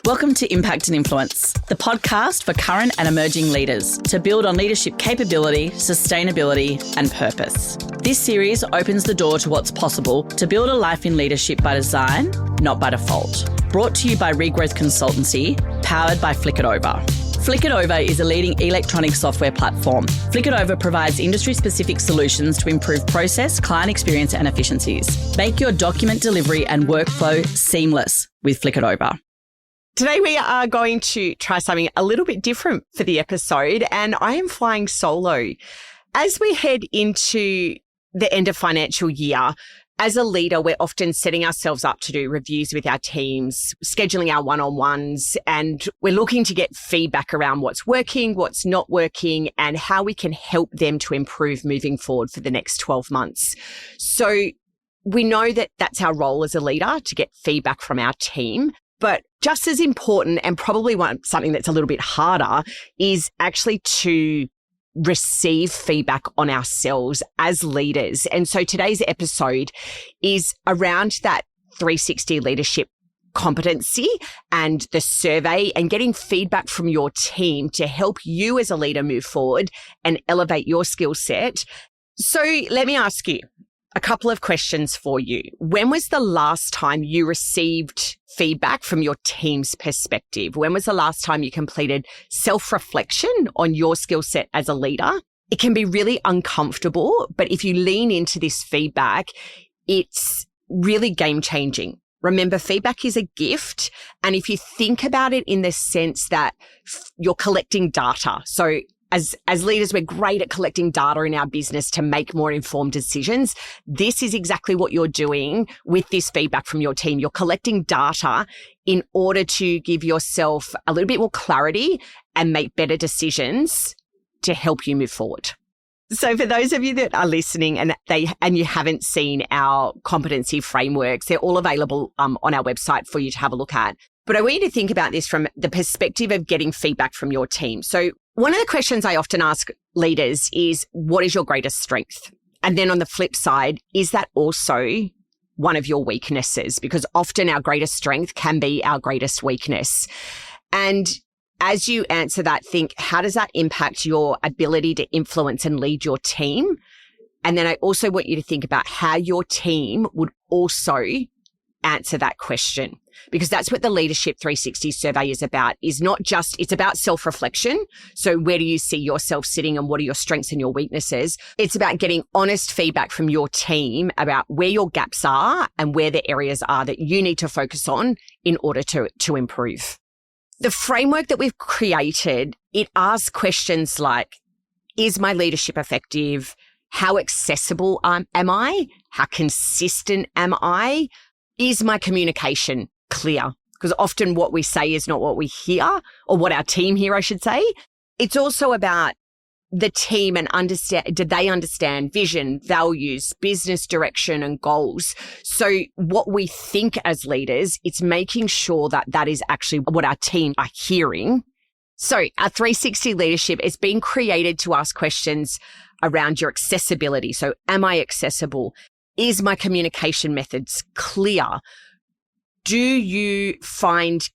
Welcome to Impact and Influence, the podcast for current and emerging leaders to build on leadership capability, sustainability, and purpose. This series opens the door to what's possible to build a life in leadership by design, not by default. Brought to you by REGROWTH Consultancy, powered by Flick It Over. Flick It Over is a leading electronic software platform. Flick It Over provides industry-specific solutions to improve process, client experience, and efficiencies. Make your document delivery and workflow seamless with Flick It Over. Today we are going to try something a little bit different for the episode, and I am flying solo. As we head into the end of financial year, as a leader, we're often setting ourselves up to do reviews with our teams, scheduling our one-on-ones, and we're looking to get feedback around what's working, what's not working, and how we can help them to improve moving forward for the next 12 months. So we know that that's our role as a leader, to get feedback from our team. But just as important, and probably something that's a little bit harder, is actually to receive feedback on ourselves as leaders. And so today's episode is around that 360 leadership competency and the survey and getting feedback from your team to help you as a leader move forward and elevate your skill set. So let me ask you a couple of questions for you. When was the last time you received feedback from your team's perspective? When was the last time you completed self-reflection on your skill set as a leader? It can be really uncomfortable, but if you lean into this feedback, it's really game-changing. Remember, feedback is a gift. And if you think about it in the sense that you're collecting data, so as leaders, we're great at collecting data in our business to make more informed decisions. This is exactly what you're doing with this feedback from your team. You're collecting data in order to give yourself a little bit more clarity and make better decisions to help you move forward. So for those of you that are listening and you haven't seen our competency frameworks, they're all available on our website for you to have a look at. But I want you to think about this from the perspective of getting feedback from your team. So one of the questions I often ask leaders is, what is your greatest strength? And then on the flip side, is that also one of your weaknesses? Because often our greatest strength can be our greatest weakness. And as you answer that, think, how does that impact your ability to influence and lead your team? And then I also want you to think about how your team would also answer that question, because that's what the Leadership 360 survey is about. It's about self-reflection. So where do you see yourself sitting and what are your strengths and your weaknesses? It's about getting honest feedback from your team about where your gaps are and where the areas are that you need to focus on in order to improve. The framework that we've created, it asks questions like, is my leadership effective? How accessible am I? How consistent am I? Is my communication clear? Because often what we say is not what we hear, or what our team hear, I should say. It's also about the team and did they understand vision, values, business direction, and goals? So what we think as leaders, it's making sure that that is actually what our team are hearing. So our 360 leadership is being created to ask questions around your accessibility. So am I accessible? Is my communication methods clear? Do you find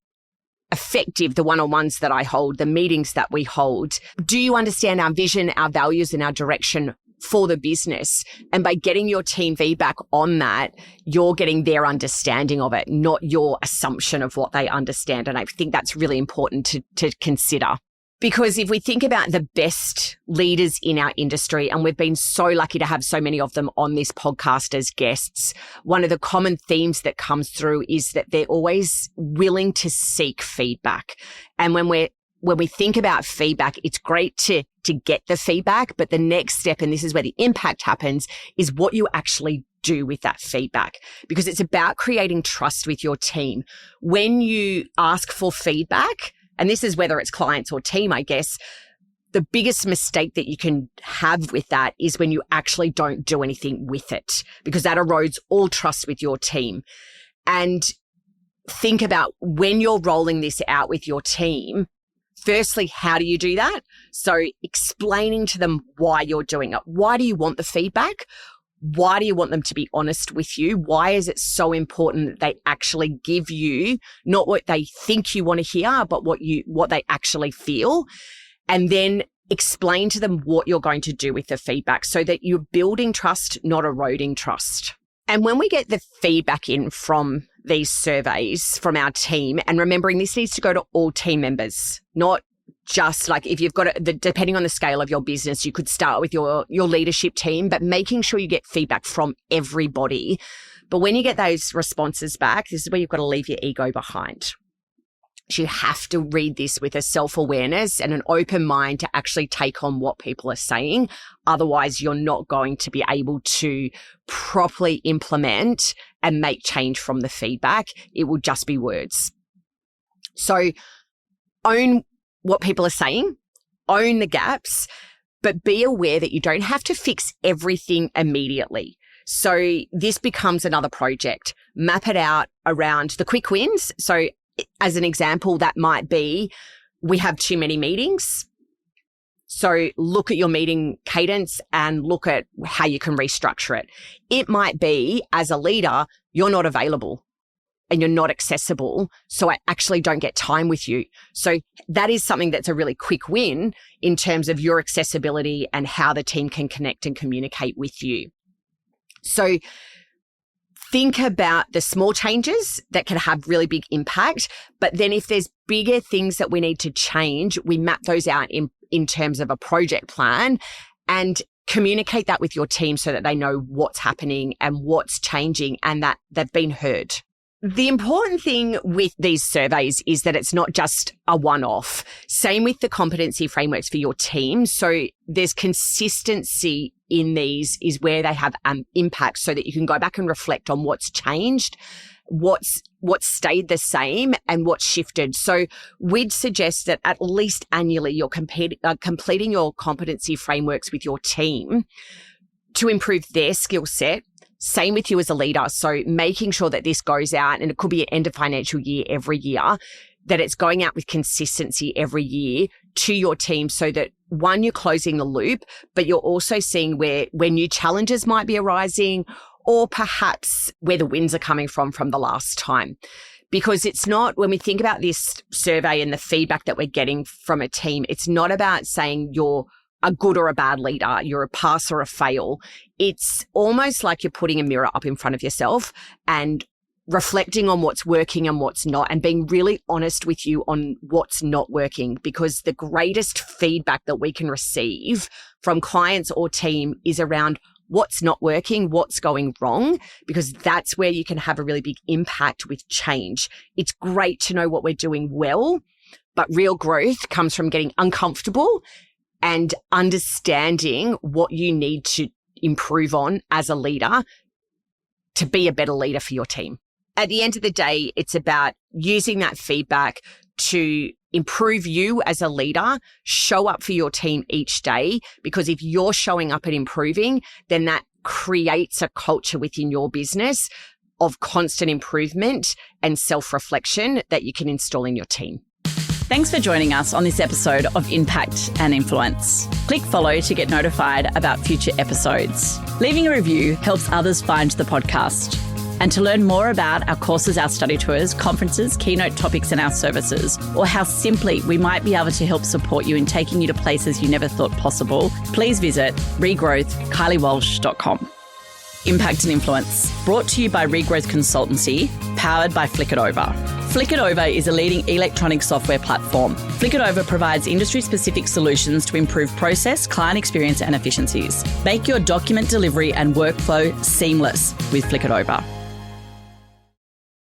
effective the one-on-ones that I hold, the meetings that we hold? Do you understand our vision, our values, and our direction for the business? And by getting your team feedback on that, you're getting their understanding of it, not your assumption of what they understand. And I think that's really important to consider. Because if we think about the best leaders in our industry, and we've been so lucky to have so many of them on this podcast as guests, one of the common themes that comes through is that they're always willing to seek feedback. And when we think about feedback, it's great to get the feedback, but the next step, and this is where the impact happens, is what you actually do with that feedback, because it's about creating trust with your team. When you ask for feedback, and this is whether it's clients or team, I guess, the biggest mistake that you can have with that is when you actually don't do anything with it, because that erodes all trust with your team. And think about when you're rolling this out with your team, firstly, how do you do that? So explaining to them why you're doing it. Why do you want the feedback? Why do you want them to be honest with you? Why is it so important that they actually give you not what they think you want to hear, but what they actually feel? And then explain to them what you're going to do with the feedback so that you're building trust, not eroding trust. And when we get the feedback in from these surveys from our team, and remembering this needs to go to all team members, not just like if you've got depending on the scale of your business, you could start with your leadership team, but making sure you get feedback from everybody. But when you get those responses back, this is where you've got to leave your ego behind. So you have to read this with a self-awareness and an open mind to actually take on what people are saying. Otherwise, you're not going to be able to properly implement and make change from the feedback. It will just be words. So own what people are saying, own the gaps, but be aware that you don't have to fix everything immediately. So this becomes another project. Map it out around the quick wins. So as an example, that might be, we have too many meetings. So look at your meeting cadence and look at how you can restructure it. It might be, as a leader, you're not available and you're not accessible, so I actually don't get time with you. So that is something that's a really quick win in terms of your accessibility and how the team can connect and communicate with you. So think about the small changes that can have really big impact, but then if there's bigger things that we need to change, we map those out in terms of a project plan and communicate that with your team so that they know what's happening and what's changing and that they've been heard. The important thing with these surveys is that it's not just a one-off. Same with the competency frameworks for your team. So there's consistency in these is where they have impact so that you can go back and reflect on what's changed, what's stayed the same and what's shifted. So we'd suggest that at least annually you're completing your competency frameworks with your team to improve their skill set. Same with you as a leader. So making sure that this goes out, and it could be an end of financial year every year, that it's going out with consistency every year to your team so that, one, you're closing the loop, but you're also seeing where new challenges might be arising or perhaps where the wins are coming from the last time. Because it's not, when we think about this survey and the feedback that we're getting from a team, it's not about saying you're a good or a bad leader, you're a pass or a fail. It's almost like you're putting a mirror up in front of yourself and reflecting on what's working and what's not, and being really honest with you on what's not working, because the greatest feedback that we can receive from clients or team is around what's not working, what's going wrong, because that's where you can have a really big impact with change. It's great to know what we're doing well, but real growth comes from getting uncomfortable and understanding what you need to improve on as a leader to be a better leader for your team. At the end of the day, it's about using that feedback to improve you as a leader, show up for your team each day, because if you're showing up and improving, then that creates a culture within your business of constant improvement and self-reflection that you can install in your team. Thanks for joining us on this episode of Impact and Influence. Click follow to get notified about future episodes. Leaving a review helps others find the podcast. And to learn more about our courses, our study tours, conferences, keynote topics, and our services, or how simply we might be able to help support you in taking you to places you never thought possible, please visit regrowthkyliewalsh.com. Impact and Influence, brought to you by REGROWTH Consultancy, powered by Flick It Over. Flick It Over is a leading electronic software platform. Flick It Over provides industry-specific solutions to improve process, client experience, and efficiencies. Make your document delivery and workflow seamless with Flick It Over.